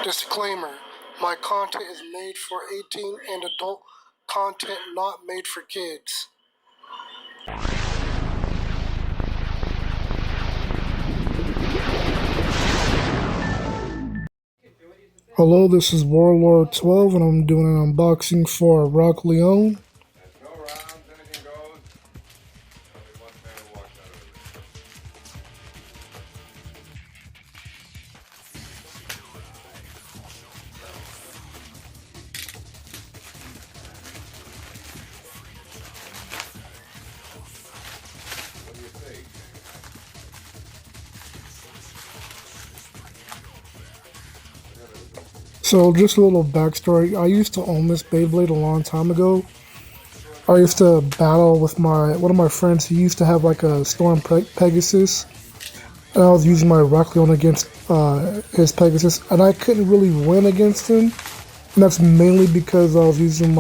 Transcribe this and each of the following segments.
Disclaimer: my content is made for 18 and adult content not made for kids. Hello, this is Warlord 12 and I'm doing an unboxing for Rock Leone. So just a little backstory. I used to own this Beyblade a long time ago. I used to battle with one of my friends. He used to have like a Storm Pegasus, and I was using my Rock Leone against his Pegasus, and I couldn't really win against him. And that's mainly because I was using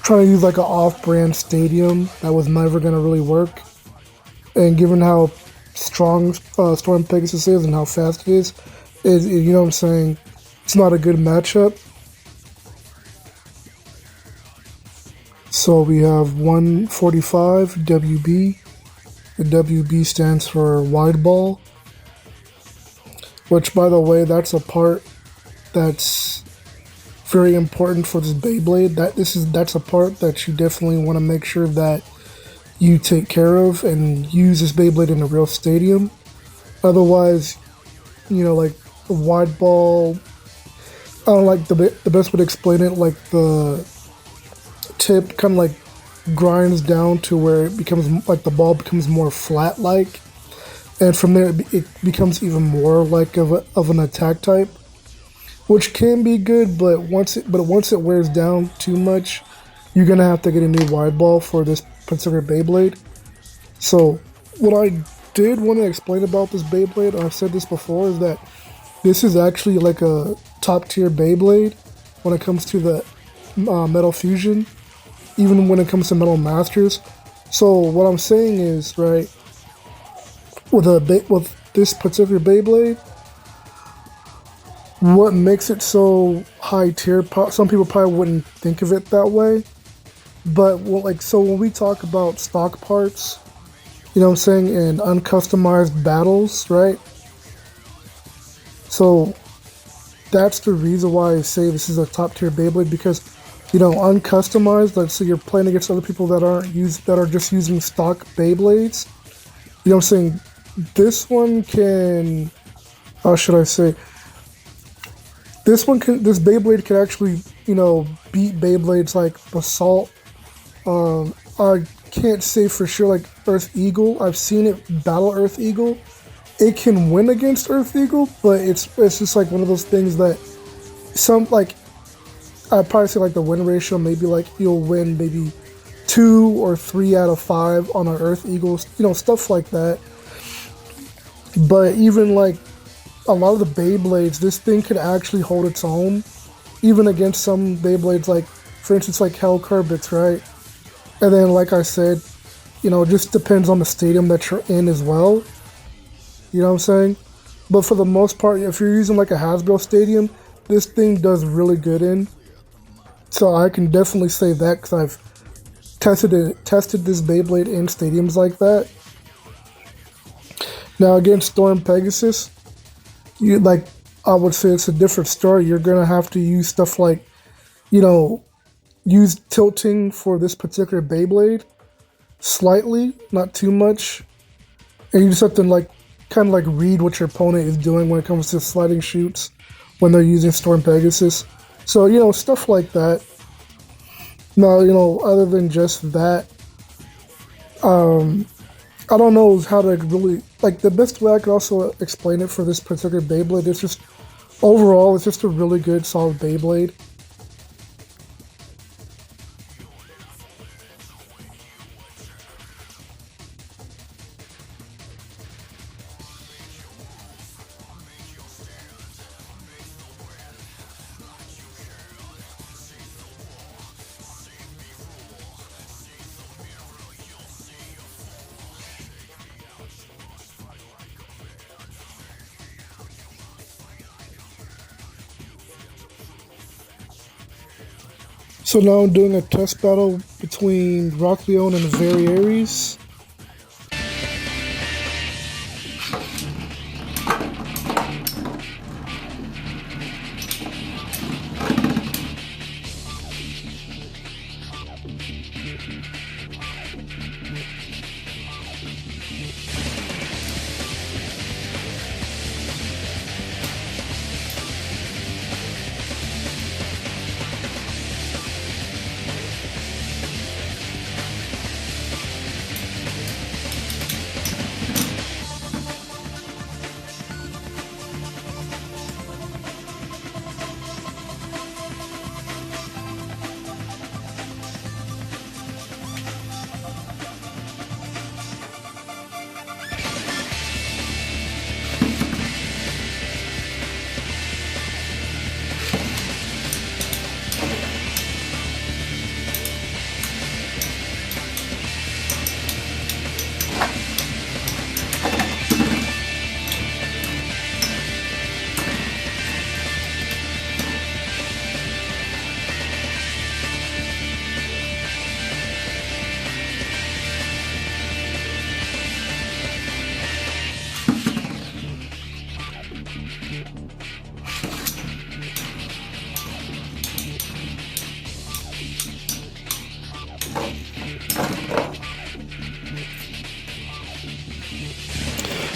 trying to use like an off-brand stadium that was never gonna really work. And given how strong Storm Pegasus is and how fast it is, you know what I'm saying, it's not a good matchup. So we have 145 WB. The WB stands for wide ball, which, by the way, that's a part that's very important for this Beyblade. That's a part that you definitely want to make sure that you take care of and use this Beyblade in a real stadium. Otherwise, like the wide ball, I don't like the best way to explain it. Like the tip kind of like grinds down to where it becomes like the ball becomes more flat like, and from there it becomes even more like of an attack type, which can be good, but once it wears down too much, you're gonna have to get a new wide ball for this particular Beyblade. So what I did want to explain about this Beyblade, I've said this before, is that this is actually like a top tier Beyblade when it comes to the Metal Fusion, even when it comes to Metal Masters. So what I'm saying is, right, with this particular Beyblade, what makes it so high tier, some people probably wouldn't think of it that way, but so when we talk about stock parts, you know what I'm saying, and uncustomized battles, right? So that's the reason why I say this is a top tier Beyblade, because uncustomized, let's say you're playing against other people that are just using stock Beyblades. You know what I'm saying? This one can, how should I say? This Beyblade can actually, beat Beyblades like Basalt. I can't say for sure like Earth Eagle. I've seen it battle Earth Eagle. It can win against Earth Eagle, but it's just like one of those things that I'd probably say like the win ratio, maybe like you'll win maybe 2 or 3 out of 5 on an Earth Eagle, stuff like that. But even like a lot of the Beyblades, this thing could actually hold its own, even against some Beyblades, like for instance like Hell Carbits, right? And then like I said, it just depends on the stadium that you're in as well. You know what I'm saying? But for the most part, if you're using like a Hasbro stadium, this thing does really good in. So I can definitely say that because I've tested this Beyblade in stadiums like that. Now against Storm Pegasus, I would say it's a different story. You're gonna have to use stuff like, use tilting for this particular Beyblade slightly, not too much, and you just have to kind of read what your opponent is doing when it comes to sliding shoots when they're using Storm Pegasus. So, stuff like that. Now, other than just that, I don't know how to really, the best way I could also explain it for this particular Beyblade is just, overall, it's just a really good, solid Beyblade. So now I'm doing a test battle between Rock Leone and Very Aries.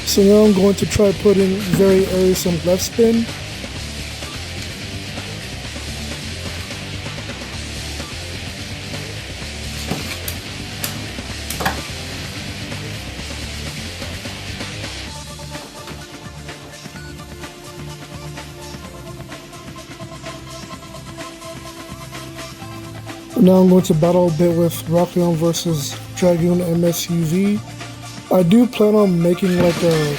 So now I'm going to try putting Very Aries some left spin. Now I'm going to battle a bit with Rock Leone versus Dragoon MSUV. I do plan on making like a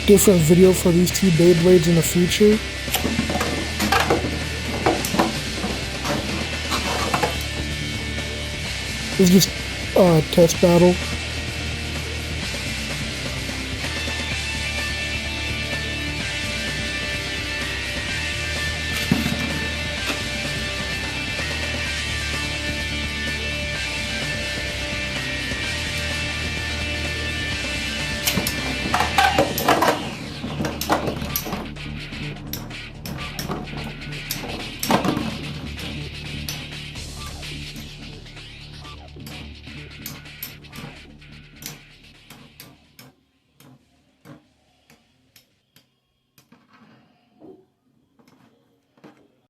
different video for these two Beyblades in the future. It's just a test battle.